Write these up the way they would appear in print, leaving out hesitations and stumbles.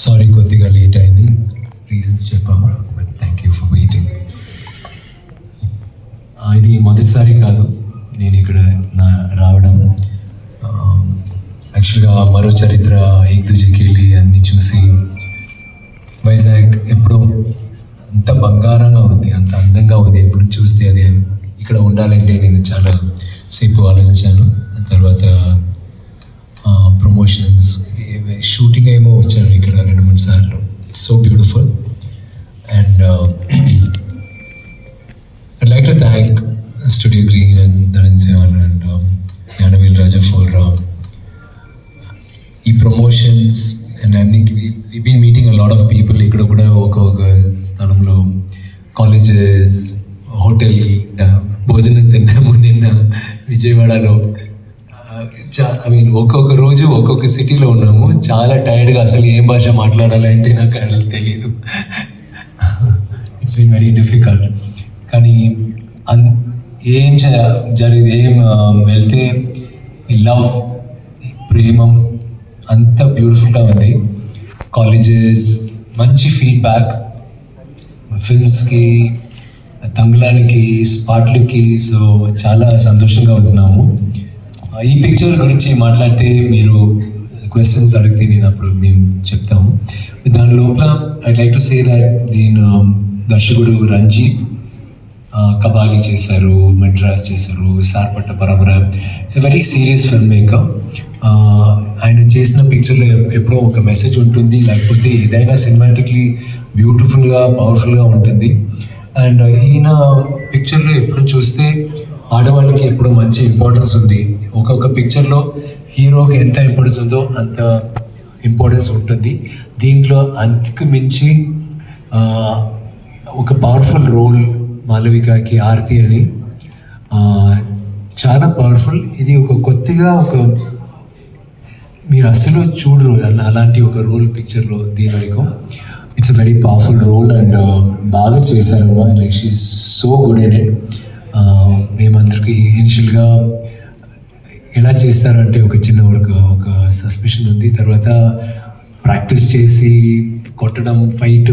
Sorry కొద్దిగా late అయింది, reasons చెప్పాము, but thank you for waiting. ఇది మొదటిసారి కాదు నేను ఇక్కడ రావడం. యాక్చువల్గా మరో చరిత్ర, ఏక్ దుజేకేలి అన్నీ చూసి వైజాగ్ ఎప్పుడో అంత బంగారంగా ఉంది, అంత అందంగా ఉంది. ఎప్పుడు చూస్తే అది ఇక్కడ ఉండాలంటే నేను చాలా సేపు ఆలోచించాను. తర్వాత ప్రమోషన్స్, షూటింగ్ ఏమో వచ్చాను ఇక్కడ 2-3 సార్లు. So beautiful. And I'd like to thank Studio Green and Dharan Sihan and Gnanavel Raja for promotions and we've been meeting a lot of people ikkada kuda oka sthanamlo, colleges, hotel భోజనం తిన్నాము నిన్న విజయవాడలో. I mean ఒక్కొక్క రోజు ఒక్కొక్క సిటీలో ఉన్నాము. చాలా టైర్డ్గా, అసలు ఏం భాష మాట్లాడాలంటే నాకు అసలు తెలియదు. It's been very difficult. కానీ ఏం ఏం వెళ్తే లవ్, ప్రేమం అంత బ్యూటిఫుల్గా ఉంది. కాలేజెస్, మంచి ఫీడ్బ్యాక్, ఫిల్మ్స్కి, తమిళానికి, పాటలకి. సో చాలా సంతోషంగా ఉంటున్నాము. ఈ పిక్చర్ గురించి మాట్లాడితే మీరు క్వశ్చన్స్ అడిగితే నేను అప్పుడు మేము చెప్తాము. దాని లోపల I like to say that నేను దర్శకుడు రంజిత్ కబాలి చేశారు, మెడ్రాస్ చేశారు, Sarpatta Parambarai. It's a very serious film maker. ఆయన చేసిన పిక్చర్లో ఎప్పుడో ఒక మెసేజ్ ఉంటుంది, లేకపోతే ఏదైనా సినిమాటిక్లీ బ్యూటిఫుల్గా, పవర్ఫుల్గా ఉంటుంది. అండ్ ఈయన పిక్చర్లో ఎప్పుడు చూస్తే ఆడవాళ్ళకి ఎప్పుడు మంచి ఇంపార్టెన్స్ ఉంది. ఒక్కొక్క పిక్చర్లో హీరోకి ఎంత ఇంపార్టెన్స్ ఉందో అంత ఇంపార్టెన్స్ ఉంటుంది. దీంట్లో అంతకు మించి ఒక పవర్ఫుల్ రోల్ మాలవికకి, ఆర్తి అని, చాలా పవర్ఫుల్. ఇది ఒక కొత్తగా మీరు అసలు చూడరు అలాంటి ఒక రోల్ పిక్చర్లో దీని వరకు. It's a very powerful role and బాగా చేశారమ్మా. Like she is so good in it. మేమందరికీ ఇనిషియల్గా ఎలా చేస్తారంటే ఒక చిన్న ఒక సస్పెషన్ ఉంది. తర్వాత ప్రాక్టీస్ చేసి కొట్టడం, ఫైట్,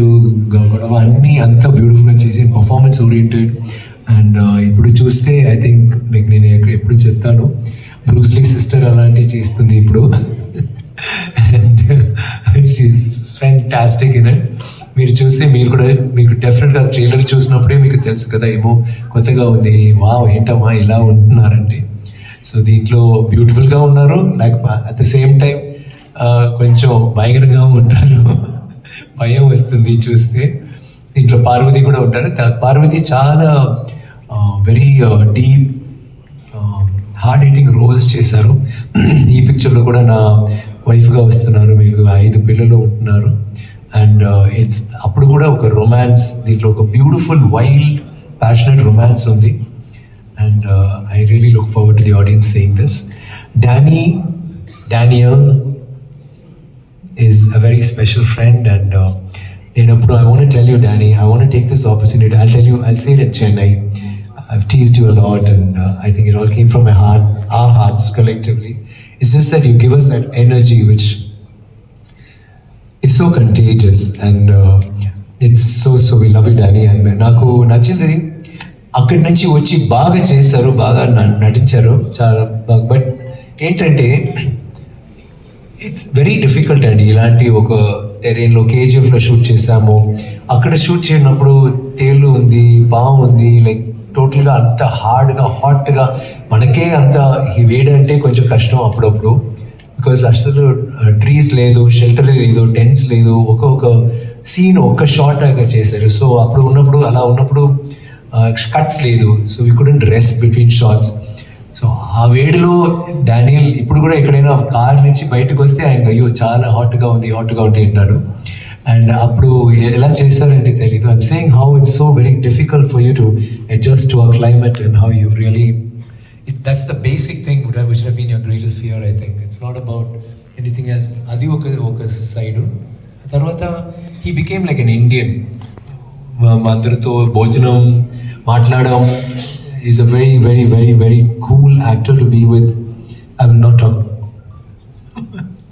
గొడవ అన్నీ అంత బ్యూటిఫుల్గా చేసి పర్ఫార్మెన్స్ ఓరియంటెడ్. అండ్ ఇప్పుడు చూస్తే ఐ థింక్ లైక్ నేను ఎప్పుడు చెప్తాను, బ్రూస్లీ సిస్టర్ అలాంటివి చేస్తుంది ఇప్పుడు. And she's fantastic in it. మీరు చూస్తే మీరు కూడా, మీకు డెఫినెట్గా ట్రైలర్ చూసినప్పుడే మీకు తెలుసు కదా, ఏమో కొత్తగా ఉంది, వావ్ ఏంటమ్మా ఇలా ఉంటున్నారంటే. సో దీంట్లో బ్యూటిఫుల్గా ఉన్నారు, లేకపోతే అట్ ద సేమ్ టైం కొంచెం భయంకరంగా ఉంటారు, భయం వస్తుంది చూస్తే. దీంట్లో పార్వతి కూడా ఉంటారు. పార్వతి చాలా very deep, hard hitting roles చేశారు. ఈ పిక్చర్లో కూడా నా వైఫ్గా వస్తున్నారు, మీకు 5 పిల్లలు ఉంటున్నారు. అండ్ ఇట్స్ అప్పుడు కూడా ఒక రొమాన్స్, దీంట్లో ఒక బ్యూటిఫుల్, వైల్డ్, ప్యాషనెట్ రొమాన్స్ ఉంది. And I really look forward to the audience saying this. Daniel is a very special friend, and I want to tell you, Danny, I want to take this opportunity. I'll say it in Chennai. I've teased you a lot, and I think it all came from my heart, our hearts collectively. It's just that you give us that energy which is so contagious, and it's so we love you, Danny. And నాకు నచ్చింది అక్కడి నుంచి వచ్చి బాగా చేశారు, బాగా నటించారు చాలా బాగా. బట్ ఏంటంటే ఇట్స్ వెరీ డిఫికల్ట్ అండి. ఇలాంటి ఒక టెరెన్లో కేజీఎఫ్లో షూట్ చేసాము. అక్కడ షూట్ చేయనప్పుడు తేలు ఉంది, పాము ఉంది, లైక్ టోటల్గా అంత హార్డ్గా, హాట్గా, మనకే అంత వేడంటే కొంచెం కష్టం అప్పుడప్పుడు. బికాజ్ అసలు ట్రీస్ లేదు, షెల్టర్ లేదు, టెంట్స్ లేదు, ఒక్కొక్క సీన్ ఒక్క షార్ట్ లాగా చేశారు. సో అలా ఉన్నప్పుడు కట్స్ లేదు. So we couldn't rest between shots. So ఆ వేడిలో డానియల్ ఇప్పుడు కూడా ఎక్కడైనా కార్ నుంచి బయటకు వస్తే ఆయనకు అయ్యో చాలా హాట్గా ఉంది అంటాడు. అండ్ అప్పుడు ఎలా చేస్తారంటే తెలీదు. I'm saying how it's so very difficult for you to adjust to our climate and how you really, that's the basic thing which have been your greatest fear, I think. It's not about anything else. అది ఒక side. తర్వాత he became like an Indian. అందరితో భోజనం, మాట్లాడడం. He's a very, very, very, very cool actor to be with. I will not talk